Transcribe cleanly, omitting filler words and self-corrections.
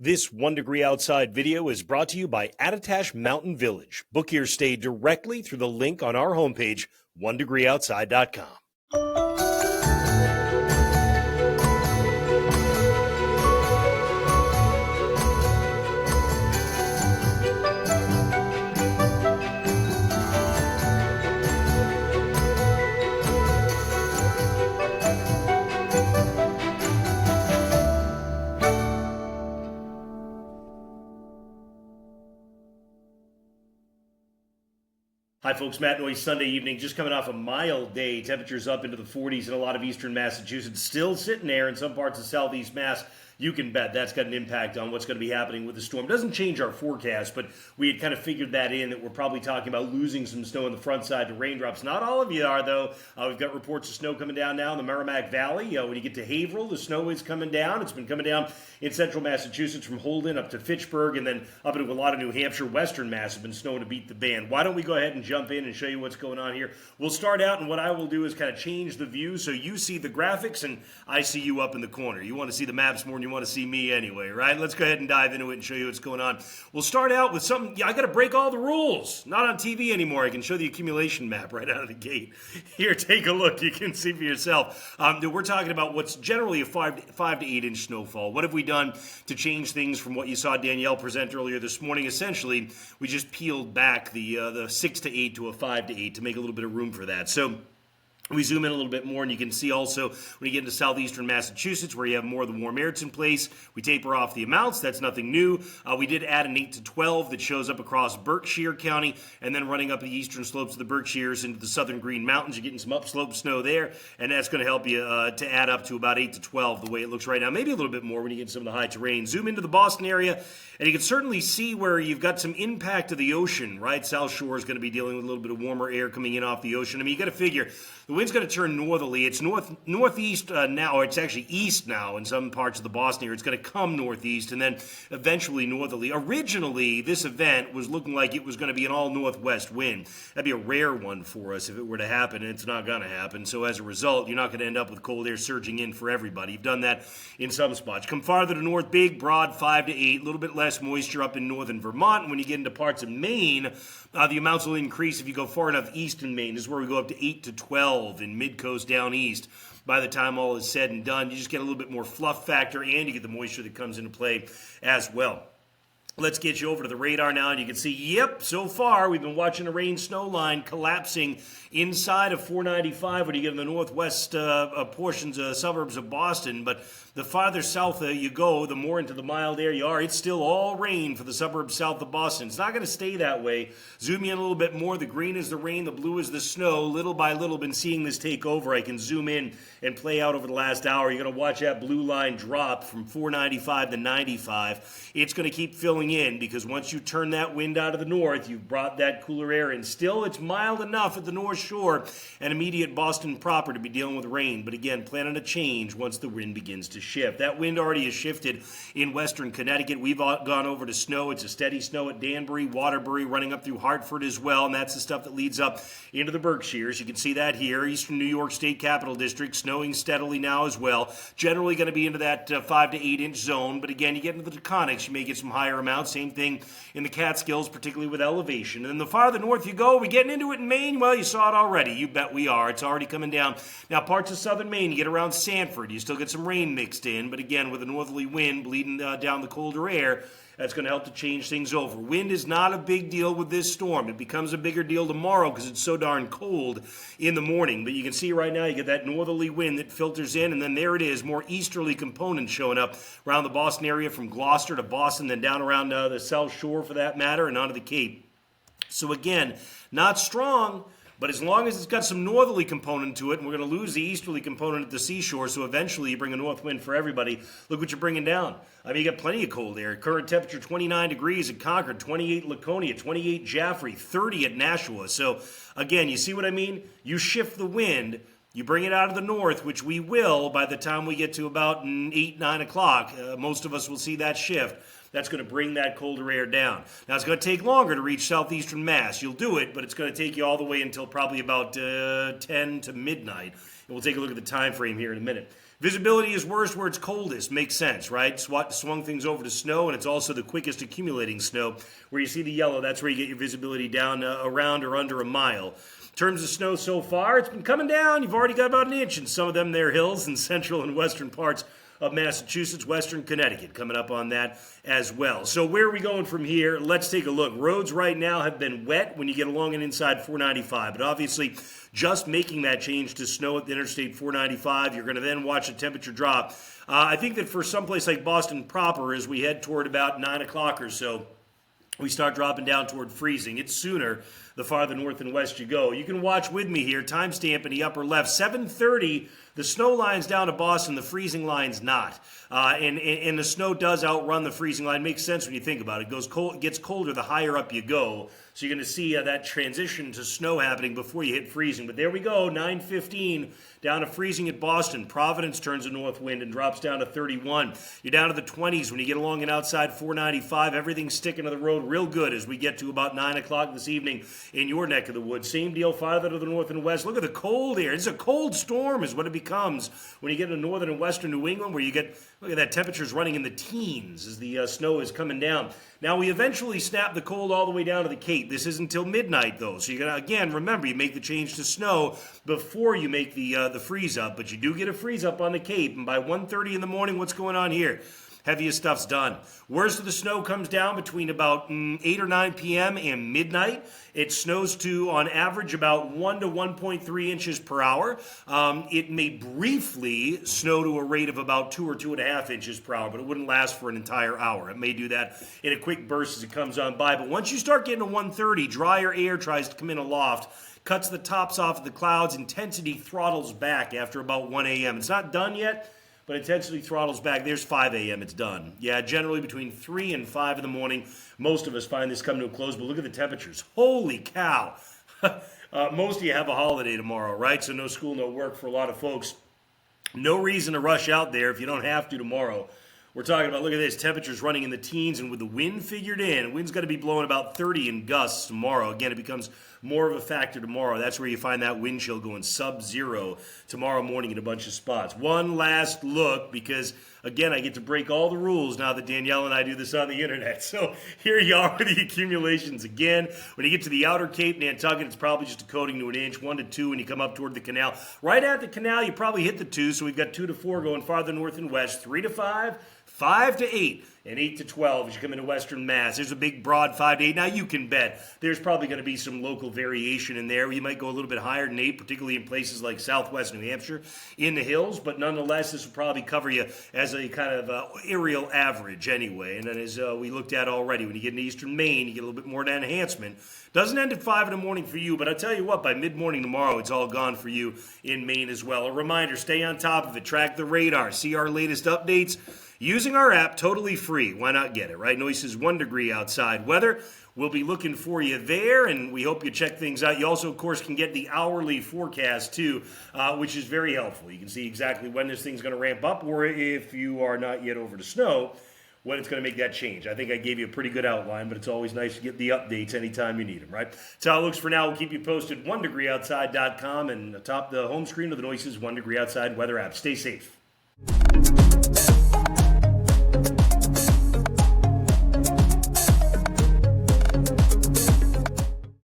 This 1 Degree Outside video is brought to you by Attitash Mountain Village. Book your stay directly through the link on our homepage, onedegreeoutside.com. Hi folks, Matt Noyes, Sunday evening, just coming off a mild day. Temperatures up into the 40s in a lot of eastern Massachusetts, still sitting there in some parts of southeast Mass. You can bet that's got an impact on what's going to be happening with the storm. It doesn't change our forecast, but we had kind of figured that in, that we're probably talking about losing some snow on the front side to raindrops. Not all of you are, though. We've got reports of snow coming down now in the Merrimack Valley. When you get to Haverhill, the snow is coming down. It's been coming down in central Massachusetts from Holden up to Fitchburg, and then up into a lot of New Hampshire. Western Mass has been snowing to beat the band. Why don't we go ahead and jump in and show you what's going on here? We'll start out, and what I will do is kind of change the view so you see the graphics and I see you up in the corner. You want to see the maps more than you want to see me anyway, right? Let's go ahead and dive into it and show you what's going on. We'll start out with something. I got to break all the rules. Not on TV anymore. I can show the accumulation map right out of the gate. Here, take a look. You can see for yourself. We're talking about what's generally a 5 to 8 inch snowfall. What have we done to change things from what you saw Danielle present earlier this morning? Essentially, we just peeled back the 6 to 8 to a 5 to 8 to make a little bit of room for that. So we zoom in a little bit more, and you can see also when you get into southeastern Massachusetts where you have more of the warm air in place, we taper off the amounts. That's nothing new. We did add an 8 to 12 that shows up across Berkshire County, and then running up the eastern slopes of the Berkshires into the southern Green Mountains. You're getting some upslope snow there, and that's going to help you to add up to about 8 to 12 the way it looks right now. Maybe a little bit more when you get some of the high terrain. Zoom into the Boston area, and you can certainly see where you've got some impact of the ocean, right? South Shore is going to be dealing with a little bit of warmer air coming in off the ocean. I mean, you got to figure the wind's going to turn northerly. It's northeast now, or it's actually east now in some parts of the Boston area. It's going to come northeast and then eventually northerly. Originally, this event was looking like it was going to be an all-northwest wind. That'd be a rare one for us if it were to happen, and it's not going to happen. So as a result, you're not going to end up with cold air surging in for everybody. You've done that in some spots. Come farther to north, big, broad, 5 to 8, a little bit less moisture up in northern Vermont. And when you get into parts of Maine, the amounts will increase if you go far enough east in Maine. This is where we go up to 8 to 12 in mid-coast down east. By the time all is said and done, you just get a little bit more fluff factor, and you get the moisture that comes into play as well. Let's get you over to the radar now, and you can see, yep, so far we've been watching the rain-snow line collapsing inside of 495 when you get in the northwest portions, suburbs of Boston. But the farther south you go, the more into the mild air you are. It's still all rain for the suburbs south of Boston. It's not going to stay that way. Zoom in a little bit more. The green is the rain, the blue is the snow. Little by little, been seeing this take over. I can zoom in and play out over the last hour. You're going to watch that blue line drop from 495 to 95. It's going to keep filling in, because once you turn that wind out of the north, you've brought that cooler air in. Still, it's mild enough at the North Shore and immediate Boston proper to be dealing with rain. But again, plan on a change once the wind begins to shift. That wind already has shifted in western Connecticut. We've gone over to snow. It's a steady snow at Danbury, Waterbury, running up through Hartford as well. And that's the stuff that leads up into the Berkshires. You can see that here. Eastern New York State Capital District snowing steadily now as well. Generally going to be into that 5 to 8 inch zone. But again, you get into the Taconics, you may get some higher amounts. Same thing in the Catskills, particularly with elevation. And then the farther north you go, we're getting into it in Maine. Well, you saw it already. You bet we are. It's already coming down. Now, parts of southern Maine, you get around Sanford. You still get some rain mixed in. But again, with a northerly wind bleeding down the colder air, that's going to help to change things over. Wind is not a big deal with this storm. It becomes a bigger deal tomorrow because it's so darn cold in the morning. But you can see right now you get that northerly wind that filters in, and then there it is, more easterly components showing up around the Boston area from Gloucester to Boston, then down around the South Shore for that matter, and onto the Cape. So again, not strong, but as long as it's got some northerly component to it, and we're going to lose the easterly component at the seashore, so eventually you bring a north wind for everybody. Look what you're bringing down. I mean, you got plenty of cold air. Current temperature 29 degrees at Concord, 28 Laconia, 28 Jaffrey, 30 at Nashua. So again, you see what I mean? You shift the wind, you bring it out of the north, which we will by the time we get to about 8, 9 o'clock. Most of us will see that shift. That's going to bring that colder air down. Now, it's going to take longer to reach southeastern Mass. You'll do it, but it's going to take you all the way until probably about 10 to midnight. And we'll take a look at the time frame here in a minute. Visibility is worst where it's coldest. Makes sense, right? Swung things over to snow, and it's also the quickest accumulating snow. Where you see the yellow, that's where you get your visibility down around or under a mile. In terms of snow so far, it's been coming down. You've already got about an inch in some of them there hills in central and western parts of Massachusetts, western Connecticut, coming up on that as well. So where are we going from here? Let's take a look. Roads right now have been wet when you get along and inside 495, but obviously just making that change to snow at the Interstate 495, you're going to then watch the temperature drop. I think that for someplace like Boston proper, as we head toward about 9 o'clock or so, we start dropping down toward freezing. It's sooner the farther north and west you go. You can watch with me here, timestamp in the upper left, 7:30. The snow line's down to Boston, the freezing line's not. And the snow does outrun the freezing line. Makes sense when you think about it. It gets colder the higher up you go. So you're going to see that transition to snow happening before you hit freezing. But there we go, 9:15, down to freezing at Boston. Providence turns a north wind and drops down to 31. You're down to the 20s when you get along and outside 495. Everything's sticking to the road real good as we get to about 9 o'clock this evening in your neck of the woods. Same deal farther to the north and west. Look at the cold here. It's a cold storm is what it becomes when you get into northern and western New England, where you get, look at that, temperatures running in the teens as the snow is coming down. Now, we eventually snap the cold all the way down to the Cape. This isn't until midnight, though. So you're going to, again, remember, you make the change to snow before you make the freeze up. But you do get a freeze up on the Cape. And by 1:30 in the morning, what's going on here? Heaviest stuff's done. Worst of the snow comes down between about 8 or 9 p.m. and midnight. It snows to, on average, about 1 to 1.3 inches per hour. It may briefly snow to a rate of about 2 or 2.5 inches per hour, but it wouldn't last for an entire hour. It may do that in a quick burst as it comes on by. But once you start getting to 1:30, drier air tries to come in aloft, cuts the tops off of the clouds, intensity throttles back after about 1 a.m. It's not done yet, but intensity throttles back. There's 5 a.m. It's done. Yeah, generally between 3 and 5 in the morning, most of us find this come to a close, but look at the temperatures. Holy cow. Most of you have a holiday tomorrow, right? So no school, no work for a lot of folks. No reason to rush out there if you don't have to tomorrow. We're talking about, look at this, temperatures running in the teens, and with the wind figured in, wind's going to be blowing about 30 in gusts tomorrow. Again, it becomes more of a factor tomorrow. That's where you find that wind chill going sub-zero tomorrow morning in a bunch of spots. One last look, because, again, I get to break all the rules now that Danielle and I do this on the internet. So here you are with the accumulations again. When you get to the outer Cape, Nantucket, it's probably just a coating to an inch, 1 to 2 when you come up toward the canal. Right at the canal, you probably hit the 2, so we've got 2 to 4 going farther north and west, 3 to 5, 5 to 8, and 8 to 12 as you come into Western Mass. There's a big broad 5 to 8. Now you can bet there's probably going to be some local variation in there. You might go a little bit higher than 8, particularly in places like southwest New Hampshire in the hills, but nonetheless, this will probably cover you as a kind of aerial average anyway. And then as we looked at already, when you get into eastern Maine, you get a little bit more of that enhancement. Doesn't end at 5 in the morning for you, but I tell you what, by mid-morning tomorrow, it's all gone for you in Maine as well. A reminder, stay on top of it. Track the radar. See our latest updates using our app, totally free. Why not get it, right? Noyes is 1 degree outside weather. We'll be looking for you there, and we hope you check things out. You also, of course, can get the hourly forecast, too, which is very helpful. You can see exactly when this thing's going to ramp up, or if you are not yet over to snow, when it's going to make that change. I think I gave you a pretty good outline, but it's always nice to get the updates anytime you need them, right? That's how it looks for now. We'll keep you posted, 1degreeoutside.com, and atop the home screen of the Noyes 1 Degree Outside weather app. Stay safe.